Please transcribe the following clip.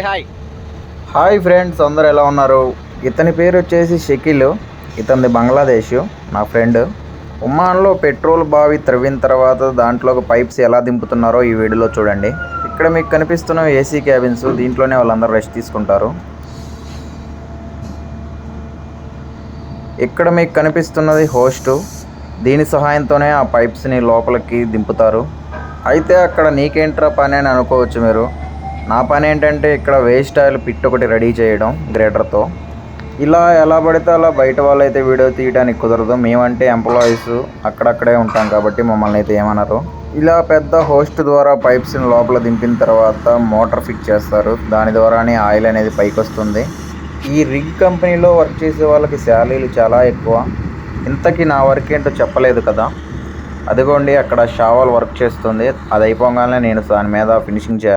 Hi friends, అందరూ ఎలా ఉన్నారు? ఇతని పేరు వచ్చేసి షకీల్. ఇతనిది బంగ్లాదేశ్. నా ఫ్రెండ్ ఒమాన్లో పెట్రోల్ బావి త్రవ్విన తర్వాత దాంట్లోకి పైప్స్ ఎలా దింపుతున్నారో ఈ వీడియోలో చూడండి. ఇక్కడ మీకు కనిపిస్తున్న ఏసీ క్యాబిన్స్, దీంట్లోనే వాళ్ళందరూ రెస్ట్ తీసుకుంటారు. ఇక్కడ మీకు కనిపిస్తున్నది హోస్ట్. దీని సహాయంతోనే ఆ పైప్స్ని లోపలికి దింపుతారు. అయితే అక్కడ నీకేంట్రా పని అని అనుకోవచ్చు మీరు. నా పని ఏంటంటే ఇక్కడ వేస్ట్ ఆయిల్ పిట్ ఒకటి రెడీ చేయడం గ్రేటర్తో. ఇలా ఎలా పడితే అలా బయట వాళ్ళు అయితే వీడియో తీయడానికి కుదరదు. మేమంటే ఎంప్లాయీస్ అక్కడక్కడే ఉంటాం కాబట్టి మమ్మల్ని అయితే ఏమన్నారు. ఇలా పెద్ద హోస్ట్ ద్వారా పైప్స్ని లోపల దింపిన తర్వాత మోటార్ ఫిట్ చేస్తారు. దాని ద్వారానే ఆయిల్ అనేది పైకి వస్తుంది. ఈ రిగ్ కంపెనీలో వర్క్ చేసే వాళ్ళకి శాలరీలు చాలా ఎక్కువ. ఇంతకీ నా వర్క్ ఏంటో చెప్పలేదు కదా. అదిగోండి అక్కడ షావల్ వర్క్ చేస్తుంది. అది అయిపోగానే నేను దాని మీద ఫినిషింగ్ చేయాలి.